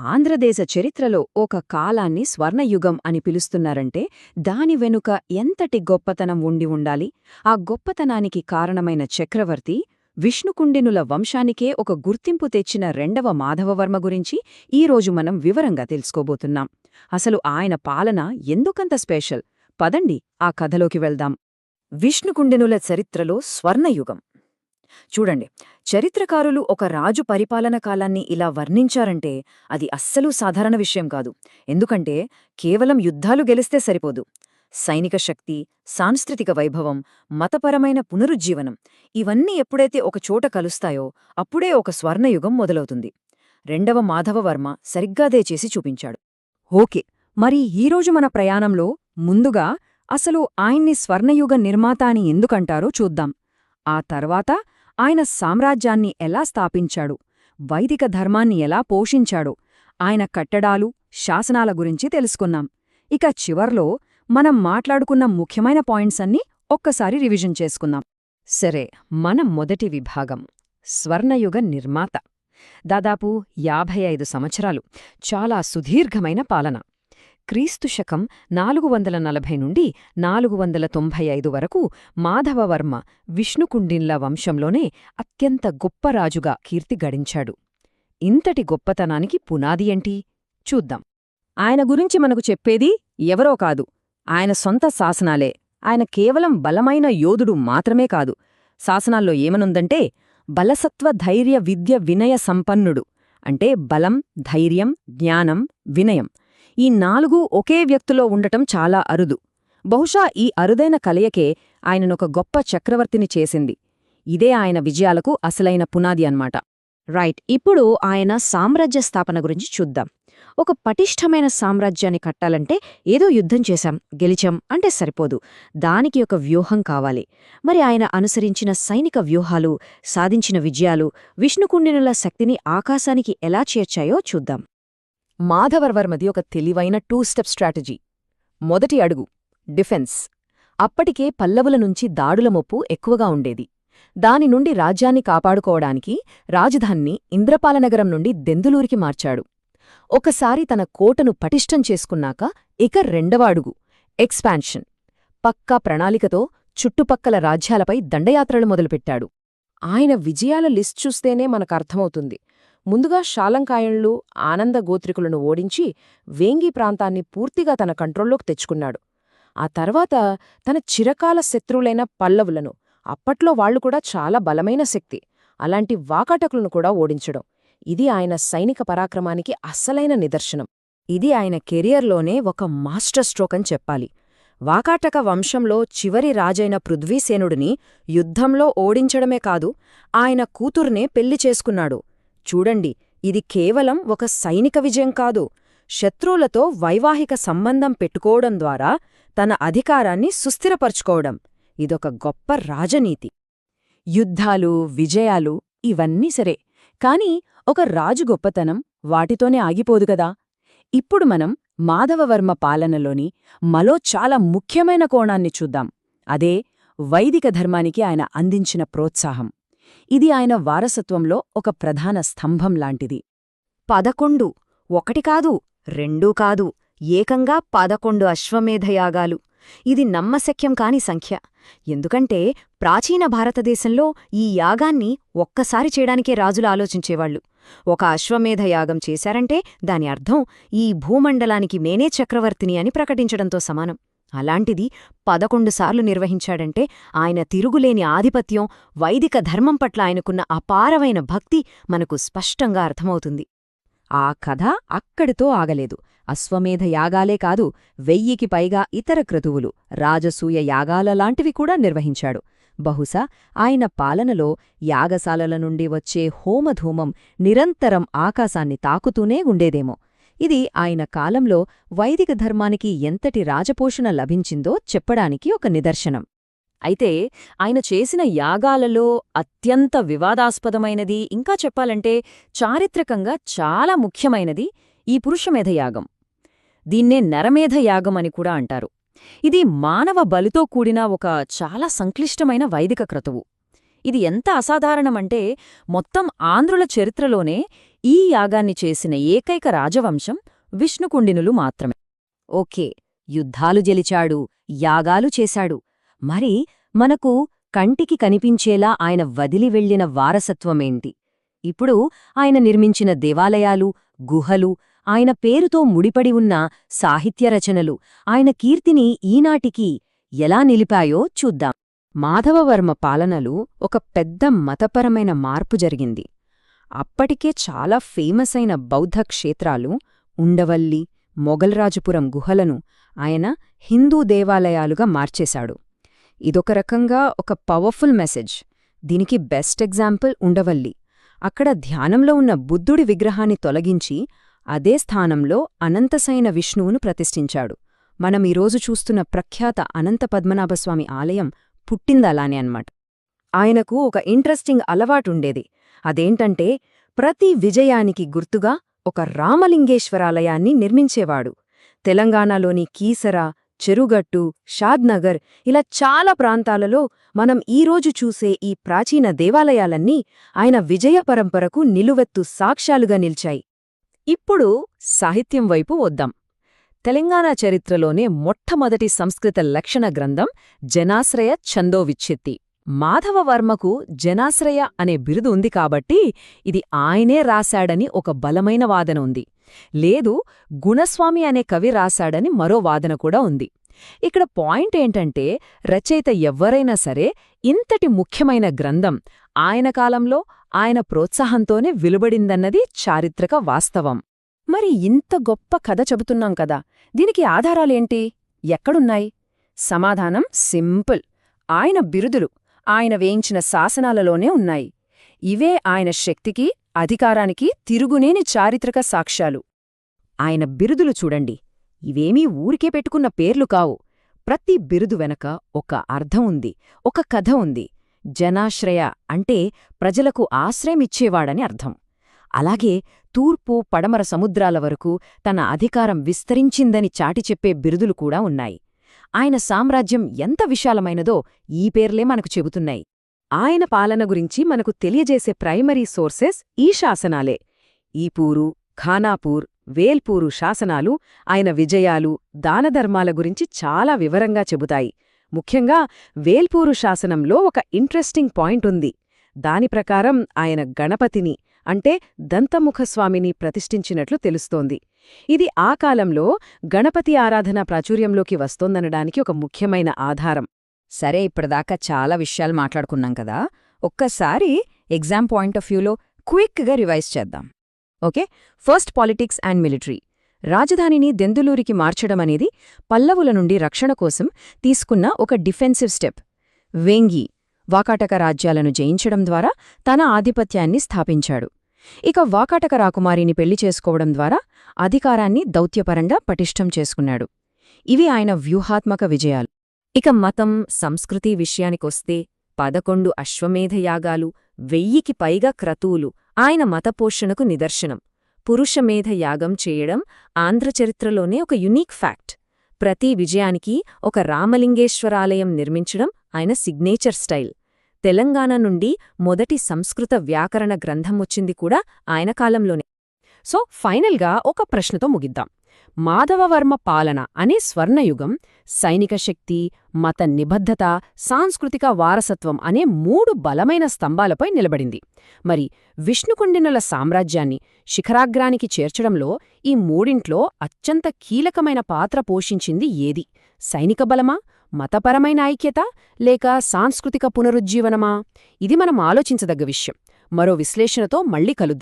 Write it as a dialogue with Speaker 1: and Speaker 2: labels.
Speaker 1: ఆంధ్రదేశ చరిత్రలో ఒక కాలాన్ని స్వర్ణయుగం అని పిలుస్తున్నారంటే దాని వెనుక ఎంతటి గొప్పతనం ఉండి ఉండాలి. ఆ గొప్పతనానికి కారణమైన చక్రవర్తి విష్ణుకుండినుల వంశానికే ఒక గుర్తింపు తెచ్చిన రెండవ మాధవవర్మ గురించి ఈరోజు మనం వివరంగా తెలుసుకోబోతున్నాం. అసలు ఆయన పాలన ఎందుకంత స్పెషల్? పదండి ఆ కథలోకి వెళ్దాం. విష్ణుకుండినుల చరిత్రలో స్వర్ణయుగం. చూడండి, చరిత్రకారులు ఒక రాజు పరిపాలన కాలాన్ని ఇలా వర్ణించారంటే అది అస్సలు సాధారణ విషయం కాదు. ఎందుకంటే కేవలం యుద్ధాలు గెలిస్తే సరిపోదు. సైనిక శక్తి, సాంస్కృతిక వైభవం, మతపరమైన పునరుజ్జీవనం ఇవన్నీ ఎప్పుడైతే ఒక చోట కలుస్తాయో అప్పుడే ఒక స్వర్ణయుగం మొదలవుతుంది. రెండవ మాధవవర్మ సరిగ్గాదే చేసి చూపించాడు. ఓకే, మరి ఈరోజు మన ప్రయాణంలో ముందుగా అసలు ఆయన్ని స్వర్ణయుగ నిర్మాత అని ఎందుకంటారో చూద్దాం. ఆ తర్వాత ఆయన సామ్రాజ్యాన్ని ఎలా స్థాపించాడు, వైదిక ధర్మాన్ని ఎలా పోషించాడు, ఆయన కట్టడాలు, శాసనాల గురించి తెలుసుకున్నాం. ఇక చివర్లో మనం మాట్లాడుకున్న ముఖ్యమైన పాయింట్స్ అన్నీ ఒక్కసారి రివిజన్ చేసుకుందాం. సరే, మన మొదటి విభాగం స్వర్ణయుగ నిర్మాత. దాదాపు 55 సంవత్సరాలు, చాలా సుదీర్ఘమైన పాలన. క్రీస్తు శకం 440 నుండి 495 వరకు మాధవవర్మ విష్ణుకుండిన్ల వంశంలోనే అత్యంత గొప్ప రాజుగా కీర్తి గడించాడు. ఇంతటి గొప్పతనానికి పునాది ఏంటి చూద్దాం. ఆయన గురించి మనకు చెప్పేది ఎవరో కాదు, ఆయన సొంత శాసనాలే. ఆయన కేవలం బలమైన యోధుడు మాత్రమే కాదు. శాసనాల్లో ఏమనుందంటే బలసత్వ ధైర్య విద్య వినయ సంపన్నుడు. అంటే బలం, ధైర్యం, జ్ఞానం, వినయం ఈ 4 ఒకే వ్యక్తిలో ఉండటం చాలా అరుదు. బహుశా ఈ అరుదైన కలయికే ఆయననొక గొప్ప చక్రవర్తిని చేసింది. ఇదే ఆయన విజయాలకు అసలైన పునాది అన్నమాట. రైట్, ఇప్పుడు ఆయన సామ్రాజ్య స్థాపన గురించి చూద్దాం. ఒక పటిష్టమైన సామ్రాజ్యాన్ని కట్టాలంటే ఏదో యుద్ధం చేశాం, గెలిచాం అంటే సరిపోదు. దానికి ఒక వ్యూహం కావాలి. మరి ఆయన అనుసరించిన సైనిక వ్యూహాలు, సాధించిన విజయాలు విష్ణుకుండినుల శక్తిని ఆకాశానికి ఎలా చేర్చాయో చూద్దాం. మాధవవర్మది ఒక తెలివైన 2 స్టెప్ స్ట్రాటజీ. మొదటి అడుగు డిఫెన్స్. అప్పటికే పల్లవుల నుంచి దాడుల మొప్పు ఎక్కువగా ఉండేది. దాని నుండి రాజ్యాన్ని కాపాడుకోవడానికి రాజధానిని ఇంద్రపాలనగరం నుండి దెందులూరికి మార్చాడు. ఒకసారి తన కోటను పటిష్టం చేసుకున్నాక ఇక రెండవ అడుగు ఎక్స్పాన్షన్. పక్కా ప్రణాళికతో చుట్టుపక్కల రాజ్యాలపై దండయాత్రలు మొదలుపెట్టాడు. ఆయన విజయాల లిస్ట్ చూస్తేనే మనకర్థమవుతుంది. ముందుగా షాలంకాయన్లు, ఆనంద గోత్రికులను ఓడించి వేంగి ప్రాంతాన్ని పూర్తిగా తన కంట్రోల్లోకి తెచ్చుకున్నాడు. ఆ తర్వాత తన చిరకాల శత్రువులైన పల్లవులను, అప్పట్లో వాళ్లు కూడా చాలా బలమైన శక్తి, అలాంటి వాకాటకులను కూడా ఓడించడం. ఇది ఆయన సైనిక పరాక్రమానికి అస్సలైన నిదర్శనం. ఇది ఆయన కెరియర్లోనే ఒక మాస్టర్ స్ట్రోక్ అని చెప్పాలి. వాకాటక వంశంలో చివరి రాజైన పృథ్వీసేనుడిని యుద్ధంలో ఓడించడమే కాదు, ఆయన కూతుర్నే పెళ్లి చేసుకున్నాడు. చూడండి, ఇది కేవలం ఒక సైనిక విజయం కాదు, శత్రువులతో వైవాహిక సంబంధం పెట్టుకోవడం ద్వారా తన అధికారాన్ని సుస్థిరపరుచుకోవడం. ఇదొక గొప్ప రాజనీతి. యుద్ధాలు, విజయాలు ఇవన్నీ సరే, కాని ఒక రాజు గొప్పతనం వాటితోనే ఆగిపోదు కదా. ఇప్పుడు మనం మాధవవర్మ పాలనలోని మరో చాలా ముఖ్యమైన కోణాన్ని చూద్దాం. అదే వైదిక ధర్మానికి ఆయన అందించిన ప్రోత్సాహం. ఇది ఆయన వారసత్వంలో ఒక ప్రధాన స్తంభం లాంటిది. 11, 1 కాదు, 2 కాదు, ఏకంగా 11 అశ్వమేధయాగాలు. ఇది నమ్మశక్యం కాని సంఖ్య. ఎందుకంటే ప్రాచీన భారతదేశంలో ఈ యాగాన్ని ఒక్కసారి చేయడానికే రాజులు ఆలోచించేవాళ్లు. ఒక అశ్వమేధయాగం చేశారంటే దాని అర్థం ఈ భూమండలానికి నేనే చక్రవర్తిని అని ప్రకటించడంతో సమానం. అలాంటిది 11 సార్లు నిర్వహించాడంటే ఆయన తిరుగులేని ఆధిపత్యం, వైదిక ధర్మం పట్ల ఆయనకున్న అపారమైన భక్తి మనకు స్పష్టంగా అర్థమవుతుంది. ఆ కథ అక్కడితో ఆగలేదు. అశ్వమేధ యాగాలే కాదు, 1000కి పైగా ఇతర క్రతువులు, రాజసూయ యాగాలలాంటివి కూడా నిర్వహించాడు. బహుశా ఆయన పాలనలో యాగశాలల నుండి వచ్చే హోమధూమం నిరంతరం ఆకాశాన్ని తాకుతూనే ఉండేదేమో. ఇది ఆయన కాలంలో వైదిక ధర్మానికి ఎంతటి రాజపోషణ లభించిందో చెప్పడానికి ఒక నిదర్శనం. అయితే ఆయన చేసిన యాగాలలో అత్యంత వివాదాస్పదమైనది, ఇంకా చెప్పాలంటే చారిత్రకంగా చాలా ముఖ్యమైనది ఈ పురుషమేధయాగం. దీన్నే నరమేధయాగం అని కూడా అంటారు. ఇది మానవ బలితో కూడిన ఒక చాలా సంక్లిష్టమైన వైదిక క్రతువు. ఇది ఎంత అసాధారణమంటే మొత్తం ఆంధ్రుల చరిత్రలోనే ఈ యాగాన్ని చేసిన ఏకైక రాజవంశం విష్ణుకుండినులు మాత్రమే. ఓకే, యుద్ధాలు గెలిచాడు, యాగాలు చేశాడు. మరి మనకు కంటికి కనిపించేలా ఆయన వదిలి వెళ్లిన వారసత్వమేంటి? ఇప్పుడు ఆయన నిర్మించిన దేవాలయాలు, గుహలు, ఆయన పేరుతో ముడిపడి ఉన్న సాహిత్య రచనలు ఆయన కీర్తిని ఈనాటికి ఎలా నిలిపాయో చూద్దాం. మాధవవర్మ పాలనలో ఒక పెద్ద మతపరమైన మార్పు జరిగింది. అప్పటికే చాలా ఫేమస్ అయిన బౌద్ధ క్షేత్రాలు, ఉండవల్లి, మొగల్రాజుపురం గుహలను ఆయన హిందూ దేవాలయాలుగా మార్చేశాడు. ఇదొక రకంగా ఒక పవర్ఫుల్ మెసేజ్. దీనికి బెస్ట్ ఎగ్జాంపుల్ ఉండవల్లి. అక్కడ ధ్యానంలో ఉన్న బుద్ధుడి విగ్రహాన్ని తొలగించి అదే స్థానంలో అనంతసైన విష్ణువును ప్రతిష్ఠించాడు. మనం ఈరోజు చూస్తున్న ప్రఖ్యాత అనంత పద్మనాభస్వామి ఆలయం పుట్టిందలానే అన్నమాట. ఆయనకు ఒక ఇంట్రెస్టింగ్ అలవాటుండేది. అదేంటంటే ప్రతి విజయానికి గుర్తుగా ఒక రామలింగేశ్వరాలయాన్ని నిర్మించేవాడు. తెలంగాణలోని కీసర, చెరుగట్టు, షాద్నగర్ ఇలా చాలా ప్రాంతాలలో మనం ఈరోజు చూసే ఈ ప్రాచీన దేవాలయాలన్నీ ఆయన విజయ పరంపరకు నిలువెత్తు సాక్ష్యాలుగా నిల్చాయి. ఇప్పుడు సాహిత్యం వైపు వద్దాం. తెలంగాణ చరిత్రలోనే మొట్టమొదటి సంస్కృత లక్షణ గ్రంథం జనాశ్రయ ఛందోవిచ్ఛిత్తి. మాధవవర్మకు జనాశ్రయ అనే బిరుదు ఉంది కాబట్టి ఇది ఆయనే రాశాడని ఒక బలమైన వాదన ఉంది. లేదు, గుణస్వామి అనే కవి రాశాడని మరో వాదన కూడా ఉంది. ఇక్కడ పాయింట్ ఏంటంటే రచయిత ఎవ్వరైనా సరే ఇంతటి ముఖ్యమైన గ్రంథం ఆయన కాలంలో ఆయన ప్రోత్సాహంతోనే వెలువడిందన్నది చారిత్రక వాస్తవం. మరి ఇంత గొప్ప కథ చెబుతున్నాం కదా, దీనికి ఆధారాలేంటి? ఎక్కడున్నాయి? సమాధానం సింపుల్. ఆయన బిరుదులు, ఆయన వేయించిన శాసనాలలోనే ఉన్నాయి. ఇవే ఆయన శక్తికి, అధికారానికి తిరుగునేని చారిత్రక సాక్ష్యాలు. ఆయన బిరుదులు చూడండి. ఇవేమీ ఊరికే పెట్టుకున్న పేర్లు కావు. ప్రతి బిరుదు వెనక ఒక అర్థం ఉంది, ఒక కథ ఉంది. జనాశ్రయ అంటే ప్రజలకు ఆశ్రయమిచ్చేవాడని అర్థం. అలాగే తూర్పు, పడమర సముద్రాల వరకు తన అధికారం విస్తరించిందని చాటిచెప్పే బిరుదులు కూడా ఉన్నాయి. ఆయన సామ్రాజ్యం ఎంత విశాలమైనదో ఈ పేర్లే మనకు చెబుతున్నాయి. ఆయన పాలన గురించి మనకు తెలియజేసే ప్రైమరీ సోర్సెస్ ఈ శాసనాలే. ఈపూరు, ఖానాపూర్, వేల్పూరు శాసనాలు ఆయన విజయాలు, దానధర్మాల గురించి చాలా వివరంగా చెబుతాయి. ముఖ్యంగా వేల్పూరు శాసనంలో ఒక ఇంట్రెస్టింగ్ పాయింట్ ఉంది. దాని ప్రకారం ఆయన గణపతిని అంటే దంతముఖస్వామిని ప్రతిష్ఠించినట్లు తెలుస్తోంది. ఇది ఆ కాలంలో గణపతి ఆరాధన ప్రాచుర్యంలోకి వస్తోందనడానికి ఒక ముఖ్యమైన ఆధారం. సరే, ఇప్పటిదాకా చాలా విషయాలు మాట్లాడుకున్నాం కదా, ఒక్కసారి ఎగ్జామ్ పాయింట్ ఆఫ్ వ్యూలో క్విక్గా రివైజ్ చేద్దాం. Okay, first politics and military. రాజధానిని దెందులూరికి మార్చడమనేది పల్లవుల నుండి రక్షణ కోసం తీసుకున్న ఒక డిఫెన్సివ్ స్టెప్. వేంగి, వాకాటక రాజ్యాలను జయించడం ద్వారా తన ఆధిపత్యాన్ని స్థాపించాడు. ఇక వాకాటక రాకుమారిని పెళ్లి చేసుకోవడం ద్వారా అధికారాన్ని దౌత్యపరంగా పటిష్టం చేసుకున్నాడు. ఇవి ఆయన వ్యూహాత్మక విజయాలు. ఇక మతం, సంస్కృతి విషయానికొస్తే 11 అశ్వమేధయాగాలు, 1000కి పైగా క్రతువులు ఆయన మతపోషణకు నిదర్శనం. పురుషమేధ యాగం చేయడం ఆంధ్రచరిత్రలోనే ఒక యునీక్ ఫ్యాక్ట్. ప్రతి విజయానికి ఒక రామలింగేశ్వరాలయం నిర్మించడం ఆయన సిగ్నేచర్ స్టైల్. తెలంగాణ నుండి మొదటి సంస్కృత వ్యాకరణ గ్రంథం వచ్చింది కూడా ఆయన కాలంలోనే. సో ఫైనల్గా ఒక ప్రశ్నతో ముగిద్దాం. మాధవవర్మ పాలన అనే స్వర్ణయుగం సైనిక శక్తి, మత నిబద్ధత, సాంస్కృతిక వారసత్వం అనే 3 బలమైన స్తంభాలపై నిలబడింది. మరి విష్ణుకుండినుల సామ్రాజ్యాన్ని శిఖరాగ్రానికి చేర్చడంలో ఈ మూడింట్లో అత్యంత కీలకమైన పాత్ర పోషించింది ఏది? సైనిక బలమా, మతపరమైన ఐక్యత, లేక సాంస్కృతిక పునరుజ్జీవనమా? ఇది మనం ఆలోచించదగ్గ విషయం. మరో విశ్లేషణతో మళ్ళీ కలుద్దాం.